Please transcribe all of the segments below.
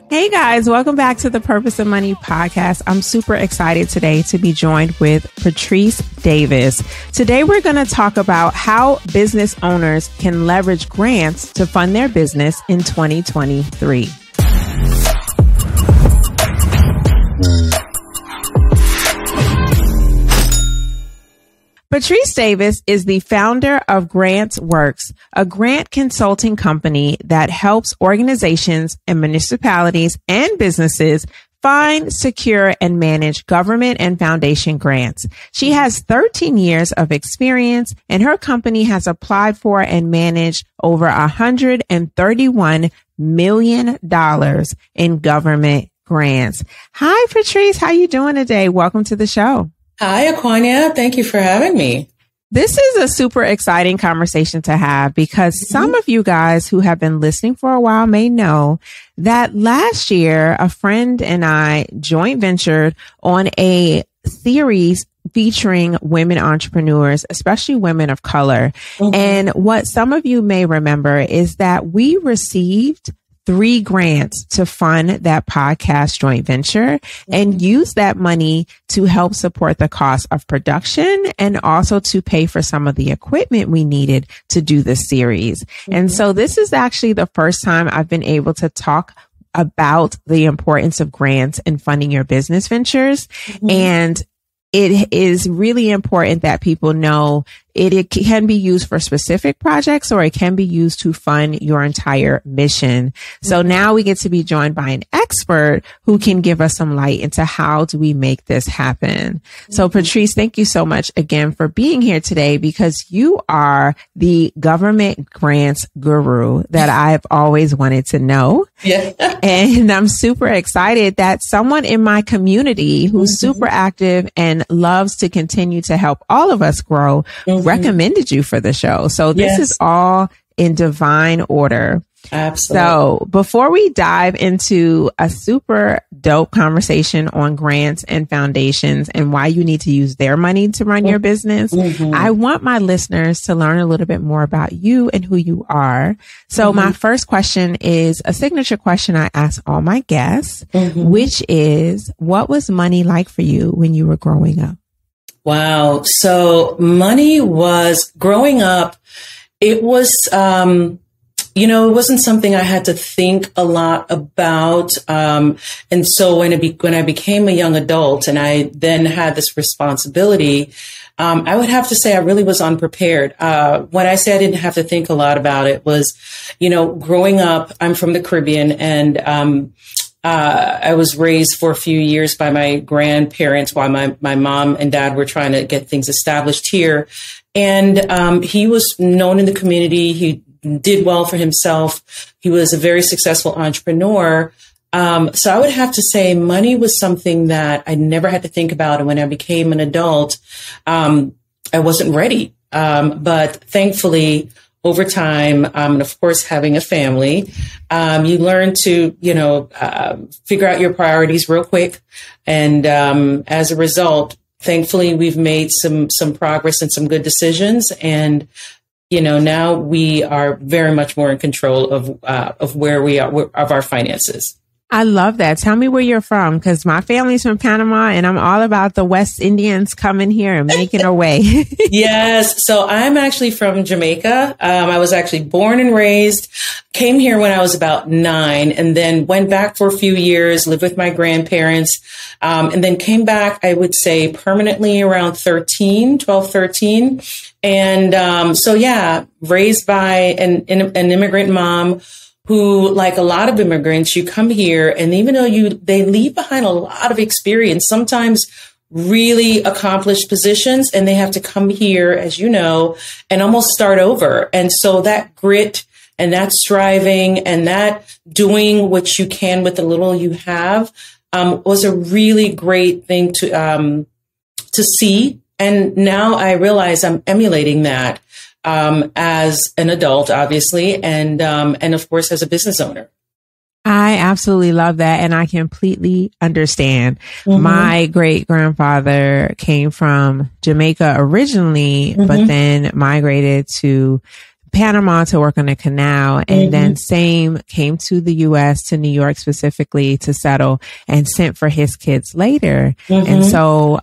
Hey guys, welcome back to the Purpose of Money podcast. I'm super excited today to be joined with Patrice Davis. Today we're going to talk about how business owners can leverage grants to fund their business in 2023. Patrice Davis is the founder of GrantWorks, a grant consulting company that helps organizations and municipalities and businesses find, secure, and manage government and foundation grants. She has 13 years of experience, and her company has applied for and managed over $131 million in government grants. Hi, Patrice. How you doing today? Welcome to the show. Hi, Aquania. Thank you for having me. This is a super exciting conversation to have because some of you guys who have been listening for a while may know that last year, a friend and I joint ventured on a series featuring women entrepreneurs, especially women of color. And what some of you may remember is that we received 3 grants to fund that podcast joint venture and use that money to help support the cost of production and also to pay for some of the equipment we needed to do this series. And so this is actually the first time I've been able to talk about the importance of grants and funding your business ventures. And it is really important that people know it can be used for specific projects or it can be used to fund your entire mission. So now we get to be joined by an expert who can give us some light into how do we make this happen. So Patrice, thank you so much again for being here today because you are the government grants guru that I've always wanted to know. Yeah. And I'm super excited that someone in my community who's super active and loves to continue to help all of us grow recommended you for the show. So this is all in divine order. Absolutely. So before we dive into a super dope conversation on grants and foundations and why you need to use their money to run your business, I want my listeners to learn a little bit more about you and who you are. So my first question is a signature question I ask all my guests, which is, what was money like for you when you were growing up? Wow. So money was growing up. It was, it wasn't something I had to think a lot about. And so when I became a young adult and I then had this responsibility, I would have to say I really was unprepared. When I say I didn't have to think a lot about it was, growing up, I'm from the Caribbean and, I was raised for a few years by my grandparents while my mom and dad were trying to get things established here. And he was known in the community. He did well for himself. He was a very successful entrepreneur. So I would have to say money was something that I never had to think about. And when I became an adult, I wasn't ready. But thankfully, over time, and of course, having a family, you learn to, figure out your priorities real quick. And as a result, thankfully, we've made some progress and some good decisions. And, now we are very much more in control of where we are, of our finances. I love that. Tell me where you're from, because my family's from Panama and I'm all about the West Indians coming here and making a way. Yes. So I'm actually from Jamaica. I was actually born and raised, came here when I was about 9 and then went back for a few years, lived with my grandparents, and then came back, I would say permanently around 12, 13. And raised by an immigrant mom who, like a lot of immigrants, you come here and even though they leave behind a lot of experience, sometimes really accomplished positions, and they have to come here, as you know, and almost start over. And so that grit and that striving and that doing what you can with the little you have was a really great thing to see. And now I realize I'm emulating that as an adult, obviously, and of course, as a business owner. I absolutely love that. And I completely understand. My great grandfather came from Jamaica originally, but then migrated to Panama to work on a canal, and then same came to the U.S., to New York specifically, to settle, and sent for his kids later. And so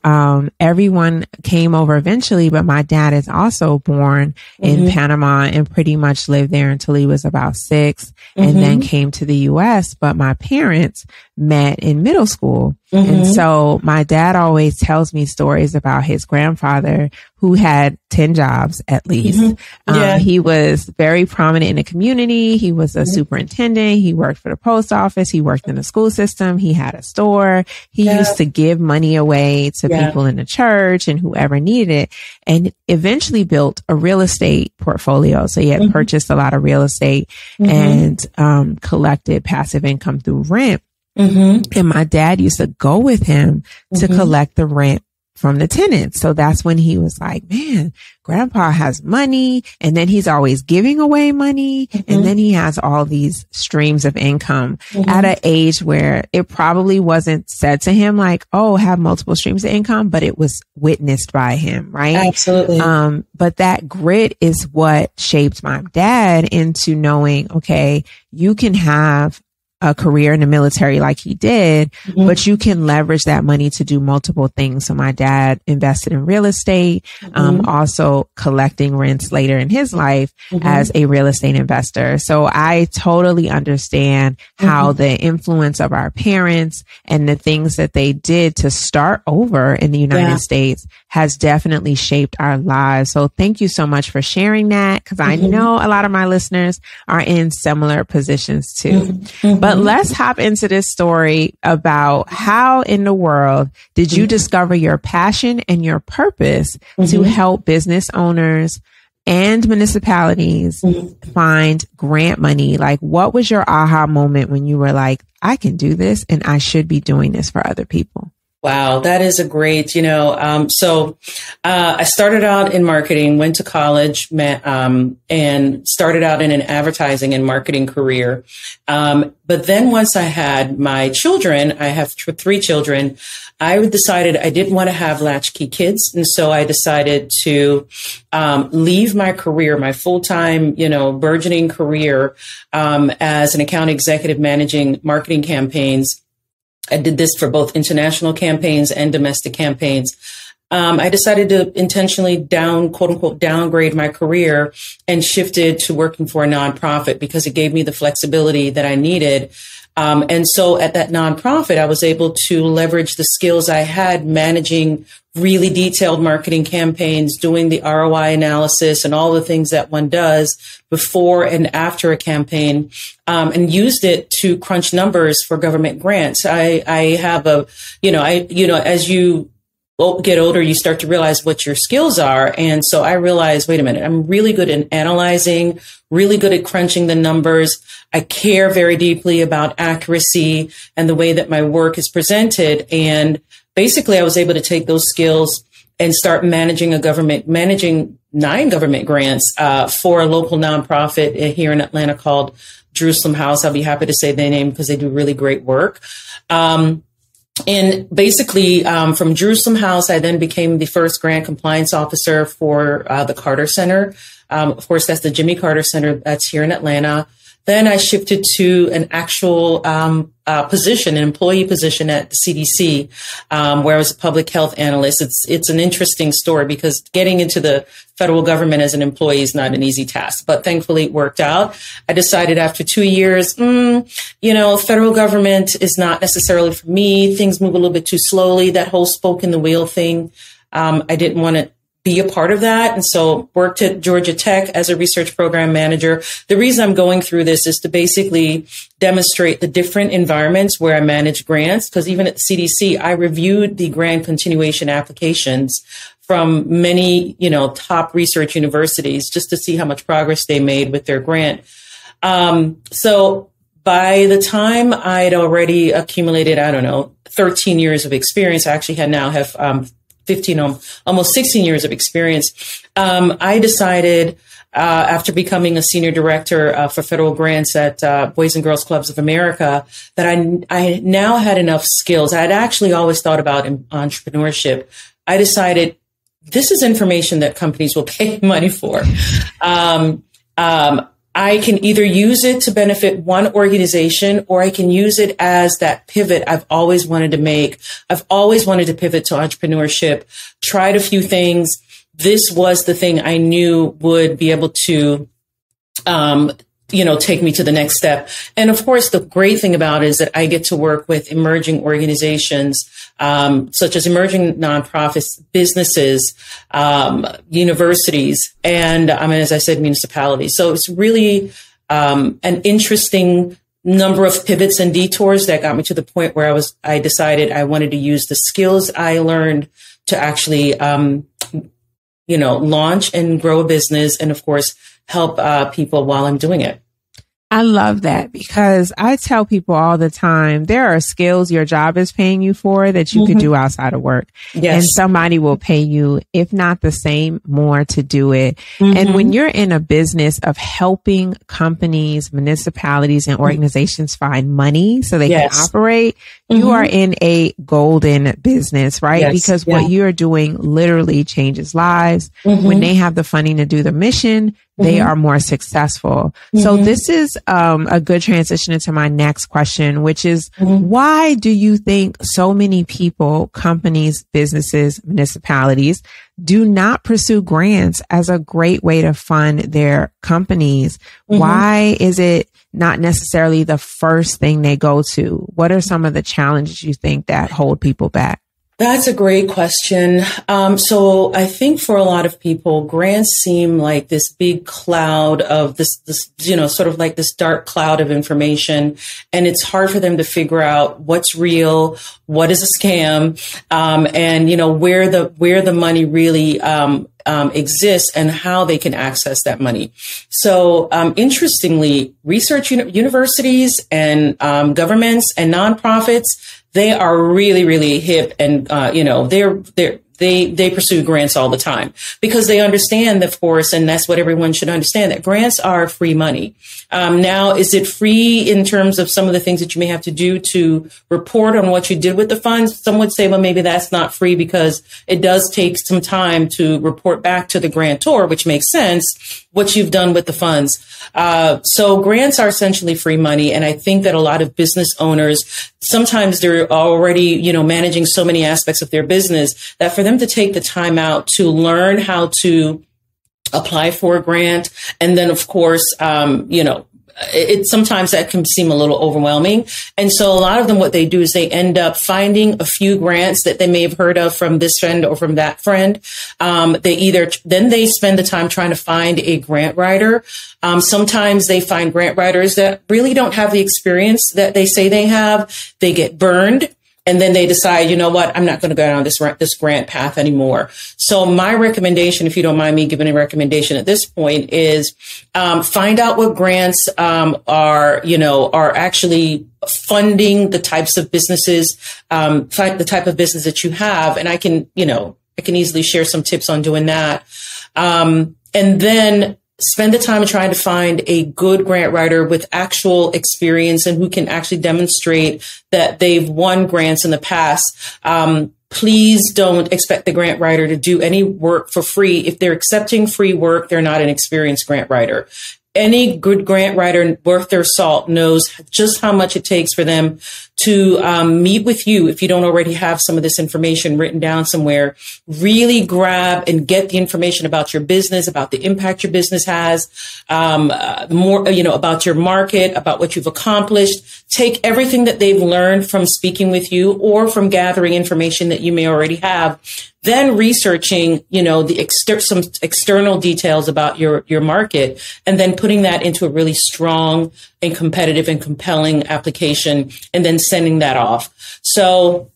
everyone came over eventually, but my dad is also born in Panama and pretty much lived there until he was about 6, and then came to the U.S. But my parents met in middle school. And so my dad always tells me stories about his grandfather who had 10 jobs at least. He was very prominent in the community. He was a superintendent. He worked for the post office. He worked in the school system. He had a store. He used to give money away to people in the church and whoever needed it, and eventually built a real estate portfolio. So he had purchased a lot of real estate and collected passive income through rent. And my dad used to go with him to collect the rent from the tenants. So that's when he was like, man, grandpa has money, and then he's always giving away money. And then he has all these streams of income at an age where it probably wasn't said to him like, oh, have multiple streams of income, but it was witnessed by him. Right. Absolutely. But that grit is what shaped my dad into knowing, okay, you can have a career in the military like he did, but you can leverage that money to do multiple things. So my dad invested in real estate, also collecting rents later in his life as a real estate investor. So I totally understand how the influence of our parents and the things that they did to start over in the United States has definitely shaped our lives. So thank you so much for sharing that, because I know a lot of my listeners are in similar positions too. But let's hop into this story about how in the world did you discover your passion and your purpose to help business owners and municipalities find grant money? Like, what was your aha moment when you were like, I can do this and I should be doing this for other people? Wow, that is a great, so I started out in marketing, went to college, and started out in an advertising and marketing career. But then once I had my children, I have 3 children, I decided I didn't want to have latchkey kids. And so I decided to leave my career, my full-time, burgeoning career as an account executive managing marketing campaigns. I did this for both international campaigns and domestic campaigns. I decided to intentionally quote unquote, downgrade my career and shifted to working for a nonprofit because it gave me the flexibility that I needed. And so at that nonprofit, I was able to leverage the skills I had managing really detailed marketing campaigns, doing the ROI analysis and all the things that one does before and after a campaign, and used it to crunch numbers for government grants. I have as you get older, you start to realize what your skills are. And so I realized, wait a minute, I'm really good in analyzing, really good at crunching the numbers. I care very deeply about accuracy and the way that my work is presented. And basically, I was able to take those skills and start managing 9 government grants for a local nonprofit here in Atlanta called Jerusalem House. I'll be happy to say their name because they do really great work. And basically, from Jerusalem House, I then became the first grant compliance officer for the Carter Center. Of course, that's the Jimmy Carter Center that's here in Atlanta. Then I shifted to an actual position, an employee position at the CDC, where I was a public health analyst. It's an interesting story because getting into the federal government as an employee is not an easy task, but thankfully it worked out. I decided after 2 years, federal government is not necessarily for me. Things move a little bit too slowly. That whole spoke in the wheel thing. I didn't want to be a part of that. And so worked at Georgia Tech as a research program manager. The reason I'm going through this is to basically demonstrate the different environments where I manage grants, because even at the CDC, I reviewed the grant continuation applications from many, top research universities just to see how much progress they made with their grant. So by the time I'd already accumulated, 13 years of experience, I actually have 15, almost 16 years of experience. I decided, after becoming a senior director for federal grants at Boys and Girls Clubs of America, that I now had enough skills. I had actually always thought about entrepreneurship. I decided this is information that companies will pay money for. I can either use it to benefit one organization, or I can use it as that pivot I've always wanted to make. I've always wanted to pivot to entrepreneurship, tried a few things. This was the thing I knew would be able to, take me to the next step. And of course, the great thing about it is that I get to work with emerging organizations, such as emerging nonprofits, businesses, universities, and as I said, municipalities. So it's really an interesting number of pivots and detours that got me to the point where I decided I wanted to use the skills I learned to actually, launch and grow a business, and of course, help people while I'm doing it. I love that, because I tell people all the time, there are skills your job is paying you for that you could do outside of work. Yes. And somebody will pay you, if not the same, more to do it. And when you're in a business of helping companies, municipalities, and organizations find money so they can operate, you are in a golden business, right? Yes. Because what you're doing literally changes lives. When they have the funding to do the mission, they are more successful. So this is a good transition into my next question, which is, why do you think so many people, companies, businesses, municipalities do not pursue grants as a great way to fund their companies? Why is it not necessarily the first thing they go to? What are some of the challenges you think that hold people back? That's a great question. So I think for a lot of people, grants seem like this big cloud of this, sort of like this dark cloud of information. And it's hard for them to figure out what's real, what is a scam, and, where the money really, exists and how they can access that money. So, interestingly, research universities and, governments and nonprofits, they are really, really hip, and they pursue grants all the time because they understand, of course, and that's what everyone should understand, that grants are free money. Now, is it free in terms of some of the things that you may have to do to report on what you did with the funds? Some would say, well, maybe that's not free because it does take some time to report back to the grantor, which makes sense, what you've done with the funds. So grants are essentially free money. And I think that a lot of business owners, sometimes they're already, managing so many aspects of their business that for them to take the time out to learn how to apply for a grant. And then, of course, sometimes that can seem a little overwhelming. And so a lot of them, what they do is they end up finding a few grants that they may have heard of from this friend or from that friend. Then they spend the time trying to find a grant writer. Sometimes they find grant writers that really don't have the experience that they say they have. They get burned. And then they decide, you know what, I'm not going to go down this grant path anymore. So my recommendation, if you don't mind me giving a recommendation at this point, is find out what grants are actually funding the types of businesses, find the type of business that you have. And I can easily share some tips on doing that. And then spend the time trying to find a good grant writer with actual experience and who can actually demonstrate that they've won grants in the past. Please don't expect the grant writer to do any work for free. If they're accepting free work, they're not an experienced grant writer. Any good grant writer worth their salt knows just how much it takes for them to meet with you. If you don't already have some of this information written down somewhere, really grab and get the information about your business, about the impact your business has, more, about your market, about what you've accomplished. Take everything that they've learned from speaking with you or from gathering information that you may already have. Then researching, some external details about your market, and then putting that into a really strong and competitive and compelling application, and then sending that off. So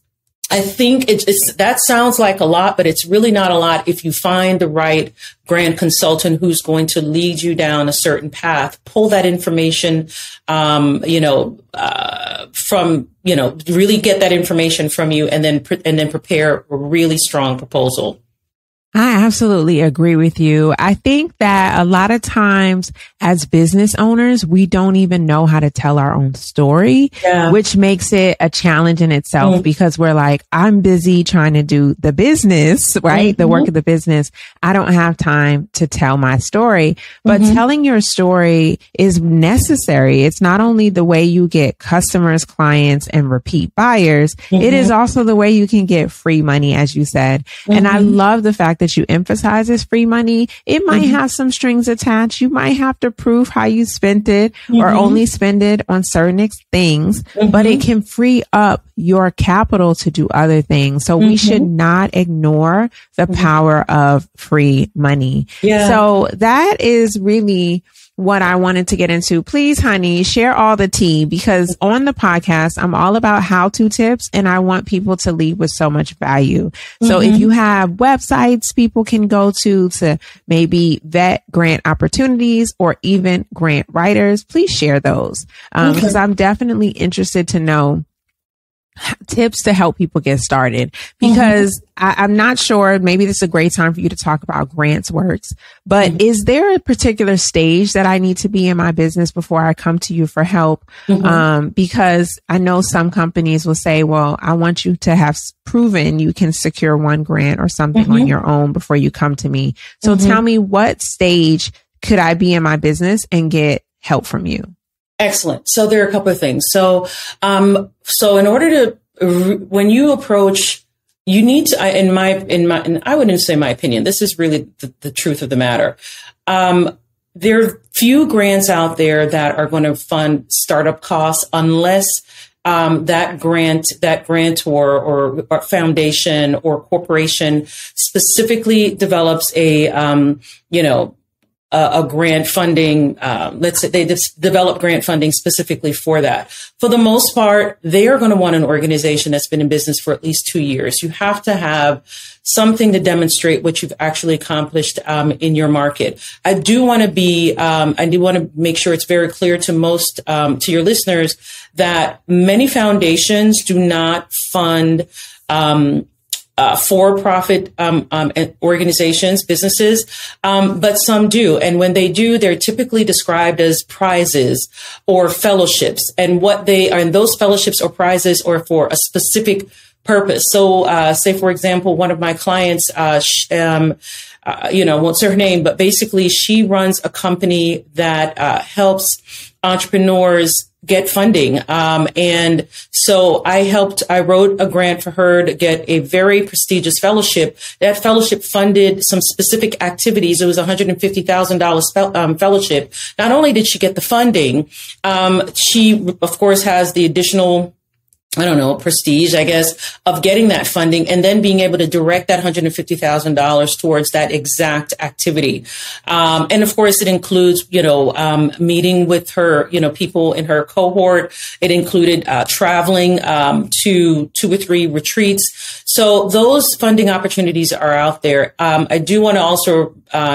I think that sounds like a lot, but it's really not a lot if you find the right grant consultant who's going to lead you down a certain path. Pull that information, really get that information from you, and then prepare a really strong proposal. I absolutely agree with you. I think that a lot of times as business owners, we don't even know how to tell our own story, which makes it a challenge in itself because we're like, I'm busy trying to do the business, right? The work of the business. I don't have time to tell my story, but telling your story is necessary. It's not only the way you get customers, clients, and repeat buyers. It is also the way you can get free money, as you said. And I love the fact that you emphasize this free money. It might have some strings attached. You might have to prove how you spent it or only spend it on certain things, but it can free up your capital to do other things. So we should not ignore the power of free money. So that is really what I wanted to get into. Please, honey, share all the tea, because on the podcast, I'm all about how-to tips and I want people to leave with so much value. So if you have websites people can go to maybe vet grant opportunities or even grant writers, please share those. Because I'm definitely interested to know tips to help people get started, because I'm not sure, maybe this is a great time for you to talk about grants works, but is there a particular stage that I need to be in my business before I come to you for help? Because I know some companies will say, well, I want you to have proven you can secure one grant or something on your own before you come to me. So tell me, what stage could I be in my business and get help from you? Excellent. So there are a couple of things. So in order to, when you approach, you need to, and I wouldn't say my opinion, this is really the truth of the matter. There are few grants out there that are going to fund startup costs unless that grantor or foundation or corporation specifically develops a grant funding, let's say they develop grant funding specifically for that. For the most part, they are going to want an organization that's been in business for at least 2 years. You have to have something to demonstrate what you've actually accomplished in your market. I do want to make sure it's very clear to most, to your listeners, that many foundations do not fund for-profit organizations, businesses, but some do. And when they do, they're typically described as prizes or fellowships. And and those fellowships or prizes are for a specific purpose. So, say, for example, one of my clients, won't say her name, but basically she runs a company that helps entrepreneurs get funding. And so I wrote a grant for her to get a very prestigious fellowship. That fellowship funded some specific activities. It was $150,000 fellowship. Not only did she get the funding, she, of course, has the additional prestige, I guess, of getting that funding and then being able to direct that $150,000 towards that exact activity. And of course, it includes, meeting with her, people in her cohort. It included traveling to 2 or 3 retreats. So those funding opportunities are out there. I do want to also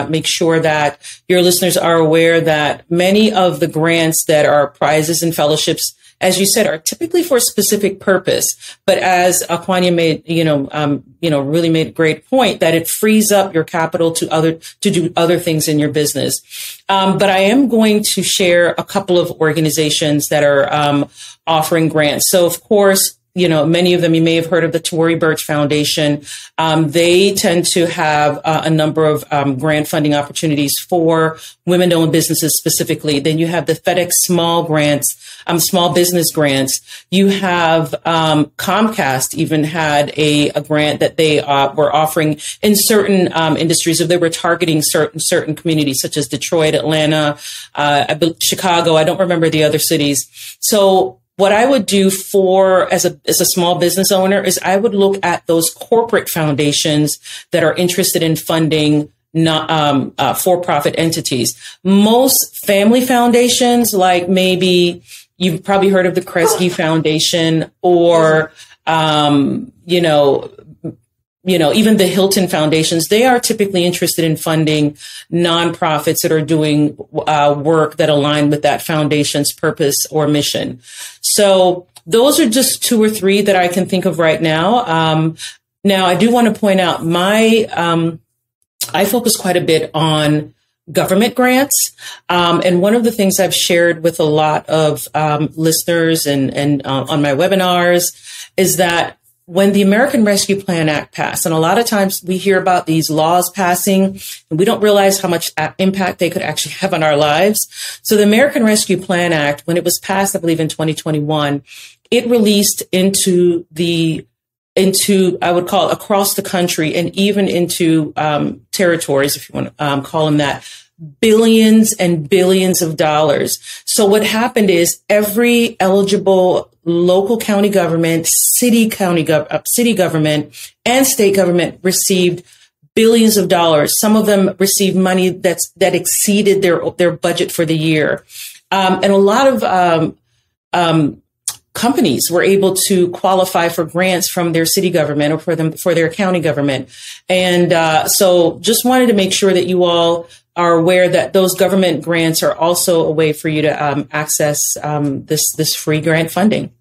make sure that your listeners are aware that many of the grants that are prizes and fellowships, as you said, are typically for a specific purpose. But as Aquania made, really made a great point, that it frees up your capital to do other things in your business. But I am going to share a couple of organizations that are offering grants. So, of course, many of them, you may have heard of the Tory Burch Foundation. They tend to have a number of grant funding opportunities for women-owned businesses specifically. Then you have the FedEx small business grants. You have Comcast even had a grant that they were offering in certain industries. If they were targeting certain communities such as Detroit, Atlanta, Chicago. I don't remember the other cities. So what I would do as a small business owner is I would look at those corporate foundations that are interested in funding not for-profit entities. Most family foundations, like maybe you've probably heard of the Kresge Foundation or even the Hilton Foundations, they are typically interested in funding nonprofits that are doing work that align with that foundation's purpose or mission. So those are just 2 or 3 that I can think of right now. Now, I do want to point out my I focus quite a bit on government grants. And one of the things I've shared with a lot of listeners and on my webinars is that when the American Rescue Plan Act passed, and a lot of times we hear about these laws passing and we don't realize how much impact they could actually have on our lives. So the American Rescue Plan Act, when it was passed, I believe in 2021, it released into I would call it across the country and even into territories, if you want to call them that, billions and billions of dollars. So what happened is every eligible local county government, city government, and state government received billions of dollars. Some of them received money that exceeded their budget for the year, and a lot of companies were able to qualify for grants from their city government or for their county government. And so just wanted to make sure that you all are aware that those government grants are also a way for you to access this free grant funding.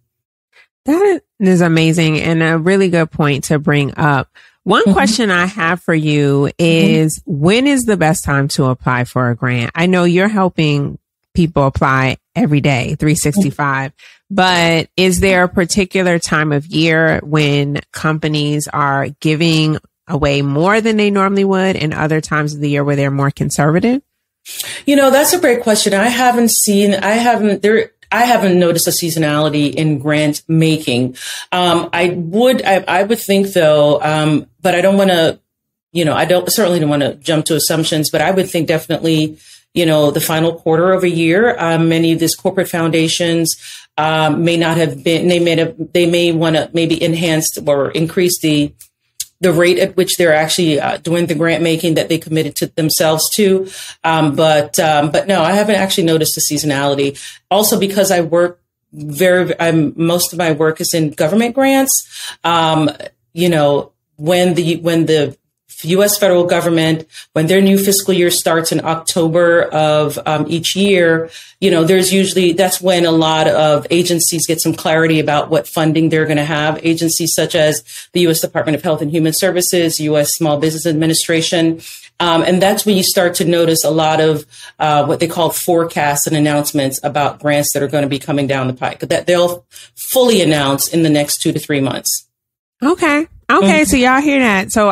That is amazing and a really good point to bring up. One question I have for you is, when is the best time to apply for a grant? I know you're helping people apply every day, 365. But is there a particular time of year when companies are giving away more than they normally would, and other times of the year where they're more conservative? That's a great question. I haven't noticed a seasonality in grant making. I would think though, but I don't want to, certainly don't want to jump to assumptions, but I would think definitely, the final quarter of a year, many of these corporate foundations, may not have been, they may want to maybe enhance or increase the rate at which they're actually doing the grant making that they committed to themselves to. But no, I haven't actually noticed a seasonality. Also, because I work most of my work is in government grants. When the U.S. federal government, when their new fiscal year starts in October of each year, that's when a lot of agencies get some clarity about what funding they're going to have. Agencies such as the U.S. Department of Health and Human Services, U.S. Small Business Administration. And that's when you start to notice a lot of what they call forecasts and announcements about grants that are going to be coming down the pike, that they'll fully announce in the next 2 to 3 months. Okay. So y'all hear that. So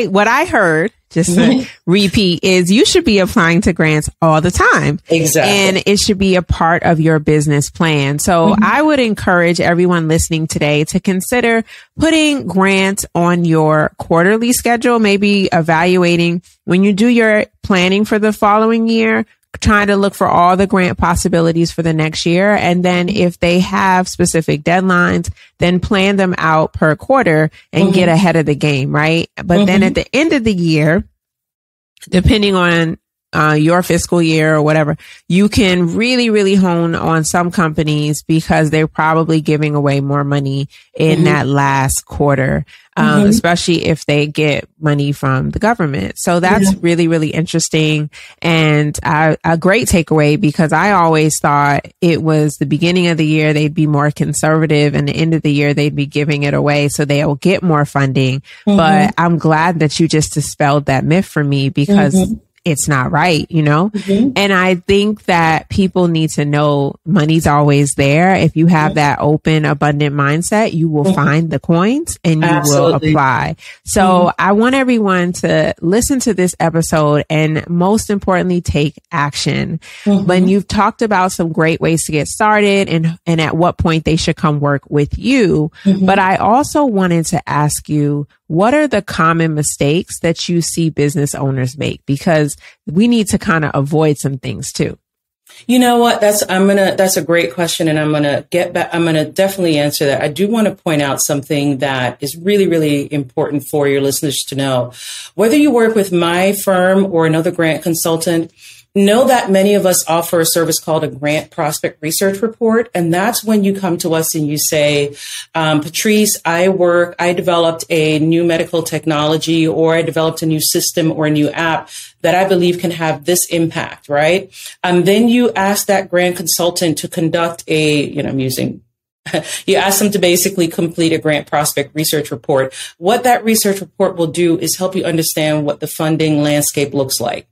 what I heard, just to repeat, is you should be applying to grants all the time. Exactly. And it should be a part of your business plan. So I would encourage everyone listening today to consider putting grants on your quarterly schedule, maybe evaluating when you do your planning for the following year, trying to look for all the grant possibilities for the next year. And then if they have specific deadlines, then plan them out per quarter and get ahead of the game, right? But then at the end of the year, depending on your fiscal year or whatever, you can really, really hone on some companies because they're probably giving away more money in that last quarter, especially if they get money from the government. So that's really, really interesting and a great takeaway, because I always thought it was the beginning of the year they'd be more conservative and the end of the year they'd be giving it away so they'll get more funding. But I'm glad that you just dispelled that myth for me, because it's not right, And I think that people need to know money's always there. If you have that open, abundant mindset, you will find the coins and you will apply. So I want everyone to listen to this episode and most importantly, take action. When you've talked about some great ways to get started and at what point they should come work with you. But I also wanted to ask you, what are the common mistakes that you see business owners make? Because we need to kind of avoid some things too. You know what? That's a great question. And I'm going to get back. I'm going to definitely answer that. I do want to point out something that is really, really important for your listeners to know. Whether you work with my firm or another grant consultant, know that many of us offer a service called a grant prospect research report. And that's when you come to us and you say, Patrice, I developed a new medical technology, or I developed a new system or a new app that I believe can have this impact, right? And then you ask that grant consultant to conduct I'm using You ask them to basically complete a grant prospect research report. What that research report will do is help you understand what the funding landscape looks like.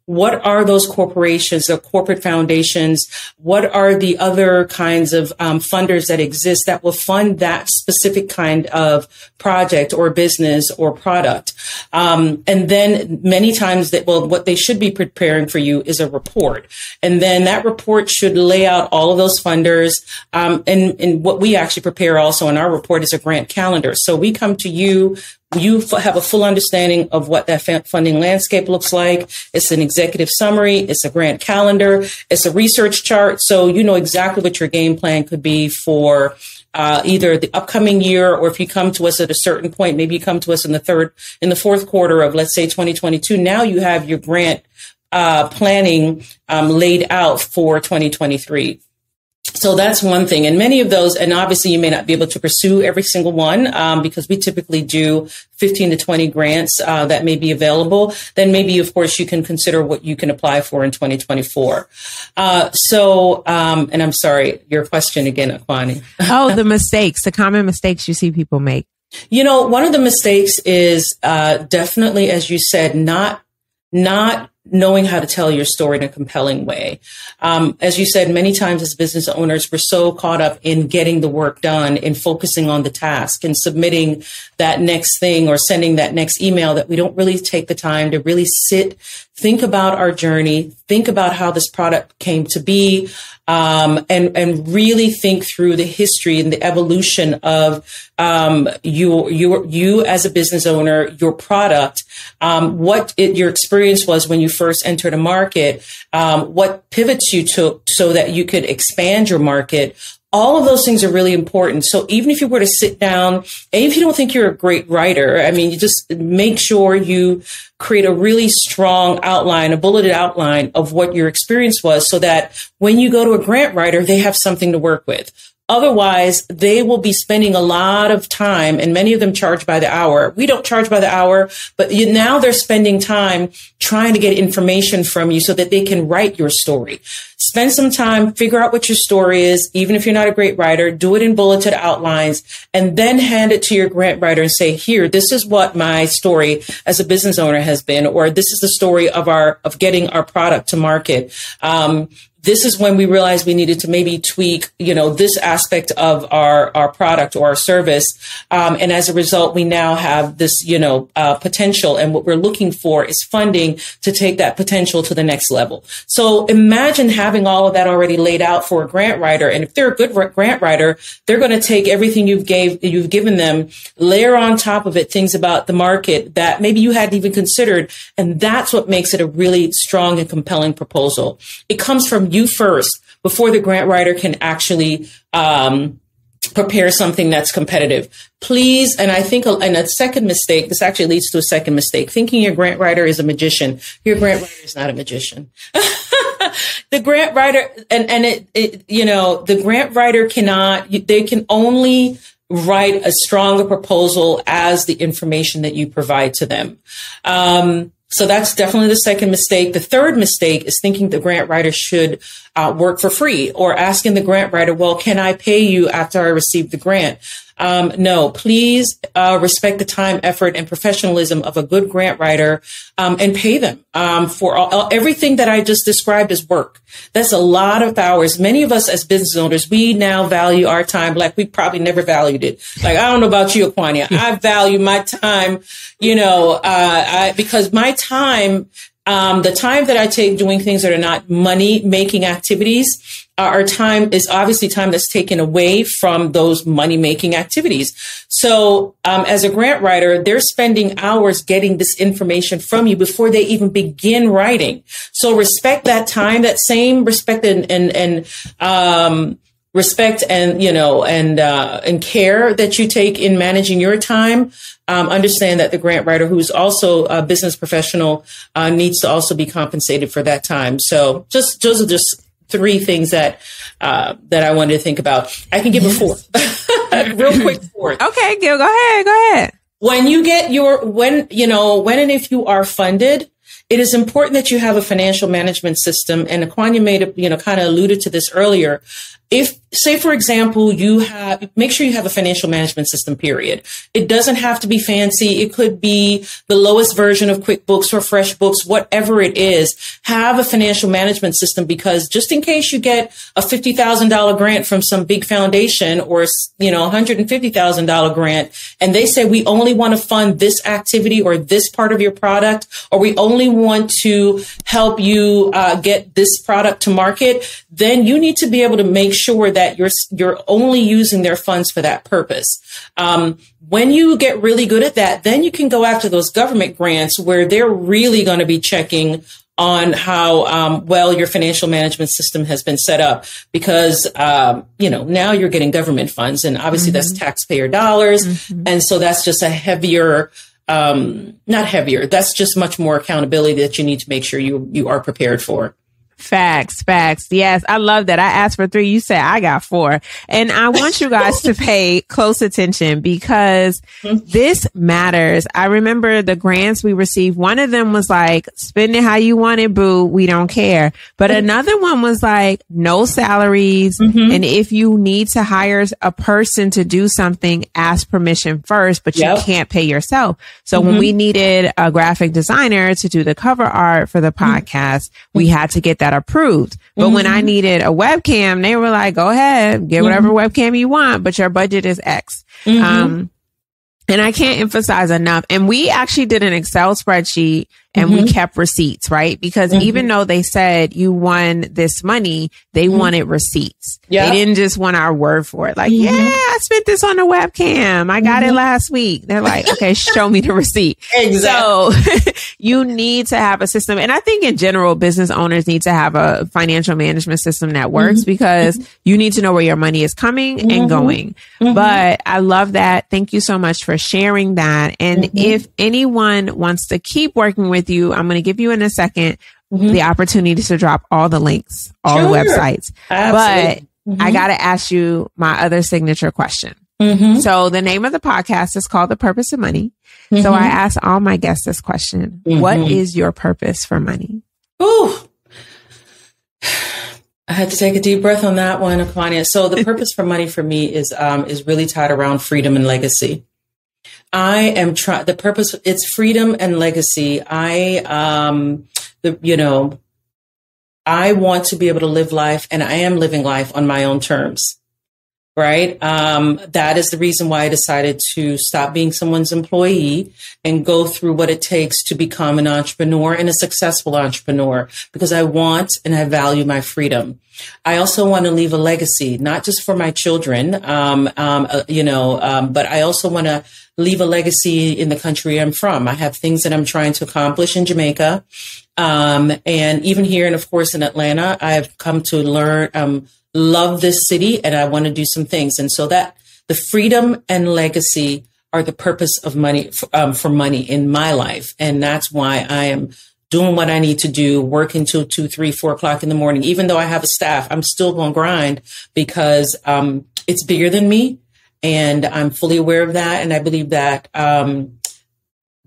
What are those corporations or corporate foundations? What are the other kinds of funders that exist that will fund that specific kind of project or business or product? And then many times what they should be preparing for you is a report. And then that report should lay out all of those funders. And what we actually prepare also in our report is a grant calendar. So we come to you. You have a full understanding of what that funding landscape looks like. It's an executive summary. It's a grant calendar. It's a research chart. So you know exactly what your game plan could be for either the upcoming year, or if you come to us at a certain point, maybe you come to us in the fourth quarter of, let's say, 2022. Now you have your grant planning laid out for 2023. So that's one thing. And many of those, and obviously you may not be able to pursue every single one because we typically do 15 to 20 grants that may be available. Then maybe, of course, you can consider what you can apply for in 2024. And I'm sorry, your question again, Akwani. Oh, the common mistakes you see people make. You know, one of the mistakes is definitely, as you said, not knowing how to tell your story in a compelling way. As you said, many times as business owners, we're so caught up in getting the work done and focusing on the task and submitting that next thing or sending that next email that we don't really take the time to really think about our journey, think about how this product came to be, and really think through the history and the evolution of you as a business owner, your product, what your experience was when you first entered a market, what pivots you took so that you could expand your market. All of those things are really important. So even if you were to sit down, and if you don't think you're a great writer, I mean, you just make sure you create a really strong outline, a bulleted outline of what your experience was so that when you go to a grant writer, they have something to work with. Otherwise, they will be spending a lot of time, and many of them charge by the hour. We don't charge by the hour, but now they're spending time trying to get information from you so that they can write your story. Spend some time, figure out what your story is. Even if you're not a great writer, do it in bulleted outlines, and then hand it to your grant writer and say, here, this is what my story as a business owner has been, or this is the story of getting our product to market. This is when we realized we needed to maybe tweak, this aspect of our product or our service. And as a result, we now have this, potential. And what we're looking for is funding to take that potential to the next level. So imagine having all of that already laid out for a grant writer. And if they're a good grant writer, they're going to take everything you've given them, layer on top of it things about the market that maybe you hadn't even considered. And that's what makes it a really strong and compelling proposal. It comes from you first before the grant writer can actually prepare something that's competitive. Please, and I think, and a second mistake, this actually leads to a second mistake, thinking your grant writer is a magician. Your grant writer is not a magician. The grant writer, the grant writer they can only write a stronger proposal as the information that you provide to them. So that's definitely the second mistake. The third mistake is thinking the grant writer should work for free, or asking the grant writer, well, can I pay you after I receive the grant? No, please respect the time, effort, and professionalism of a good grant writer, and pay them for everything that I just described as work. That's a lot of hours. Many of us as business owners, we now value our time like we probably never valued it. Like, I don't know about you, Akwani. I value my time, because my time, the time that I take doing things that are not money-making activities, our time is obviously time that's taken away from those money-making activities. So as a grant writer, they're spending hours getting this information from you before they even begin writing. So respect that time, that same respect and respect and care that you take in managing your time. Understand that the grant writer, who's also a business professional, needs to also be compensated for that time. So those are just three things that I wanted to think about. I can give a fourth, real quick fourth. Okay, Gil, go ahead. When you get when and if you are funded, it is important that you have a financial management system. And Akwani kind of alluded to this earlier. if, say, for example, make sure you have a financial management system, period. It doesn't have to be fancy. It could be the lowest version of QuickBooks or FreshBooks, whatever it is. Have a financial management system, because just in case you get a $50,000 grant from some big foundation, or, $150,000 grant, and they say, we only want to fund this activity or this part of your product, or we only want to help you get this product to market, then you need to be able to make sure that you're only using their funds for that purpose. When you get really good at that, then you can go after those government grants where they're really going to be checking on how well your financial management system has been set up, because now you're getting government funds, and obviously that's taxpayer dollars, and so that's just a heavier. Not heavier. That's just much more accountability that you need to make sure you are prepared for. Facts. Yes, I love that. I asked for 3. You said I got 4. And I want you guys to pay close attention, because this matters. I remember the grants we received. One of them was like, spend it how you want it, boo. We don't care. But another one was like, no salaries. And if you need to hire a person to do something, ask permission first, but you can't pay yourself. So when we needed a graphic designer to do the cover art for the podcast, we had to get that approved. But when I needed a webcam, they were like, go ahead, get whatever webcam you want, but your budget is X. And I can't emphasize enough. And we actually did an Excel spreadsheet, and we kept receipts, right? Because even though they said you won this money, they wanted receipts. They didn't just want our word for it. Like, yeah, I spent this on a webcam. I got it last week. They're like, okay, show me the receipt. So you need to have a system. And I think in general, business owners need to have a financial management system that works, because you need to know where your money is coming and going. But I love that. Thank you so much for sharing that. And if anyone wants to keep working with you, I'm going to give you in a second the opportunity to drop all the links, all the websites. Absolutely. But I got to ask you my other signature question. So the name of the podcast is called The Purpose of Money. So I ask all my guests this question. What is your purpose for money? Ooh. I had to take a deep breath on that one, Aquania. So the purpose for money for me is really tied around freedom and legacy. I am the purpose. It's freedom and legacy. I want to be able to live life, and I am living life on my own terms. Right. That is the reason why I decided to stop being someone's employee and go through what it takes to become an entrepreneur and a successful entrepreneur, because I want and I value my freedom. I also want to leave a legacy, not just for my children, but I also want to leave a legacy in the country I'm from. I have things that I'm trying to accomplish in Jamaica. And even here, and of course, in Atlanta, I've come to learn, love this city, and I want to do some things. And so that the freedom and legacy are the purpose of money, for money in my life. And that's why I am doing what I need to do, working till 2, 3, 4 o'clock in the morning. Even though I have a staff, I'm still going to grind, because it's bigger than me. And I'm fully aware of that. And I believe that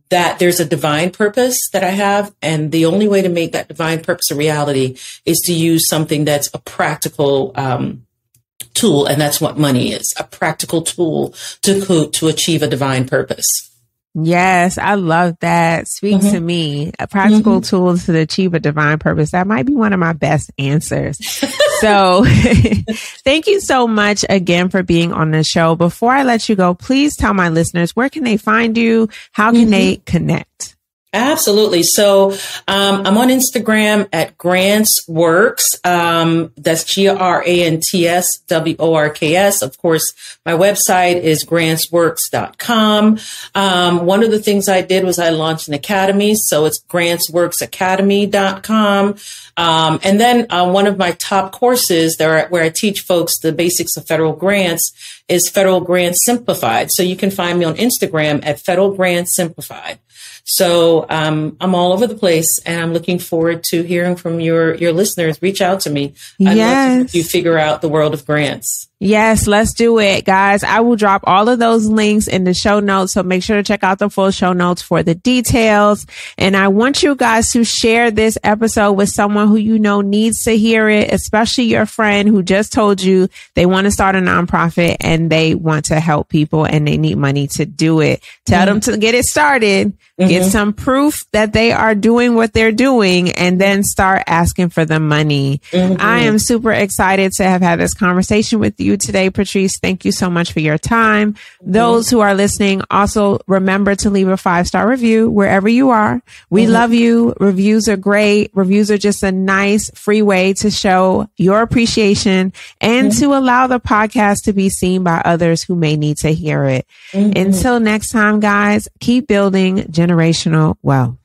that there's a divine purpose that I have. And the only way to make that divine purpose a reality is to use something that's a practical tool. And that's what money is, a practical tool to achieve a divine purpose. Yes, I love that. Speak to me. A practical tool to achieve a divine purpose. That might be one of my best answers. So thank you so much again for being on the show. Before I let you go, please tell my listeners, where can they find you? How can they connect? Absolutely. So I'm on Instagram at GrantsWorks. That's GrantsWorks. Of course, my website is grantsworks.com. One of the things I did was I launched an academy. So it's grantsworksacademy.com. And then one of my top courses there where I teach folks the basics of federal grants is Federal Grants Simplified. So you can find me on Instagram at Federal Grants Simplified. So I'm all over the place, and I'm looking forward to hearing from your listeners. Reach out to me. I'd love to help you figure out the world of grants. Yes, let's do it, guys. I will drop all of those links in the show notes. So make sure to check out the full show notes for the details. And I want you guys to share this episode with someone who you know needs to hear it, especially your friend who just told you they want to start a nonprofit and they want to help people and they need money to do it. Tell them to get it started, get some proof that they are doing what they're doing, and then start asking for the money. I am super excited to have had this conversation with you today, Patrice. Thank you so much for your time. Those who are listening, also remember to leave a 5-star review wherever you are. We love you. Reviews are great. Reviews are just a nice free way to show your appreciation and to allow the podcast to be seen by others who may need to hear it. Until next time, guys, keep building generational wealth.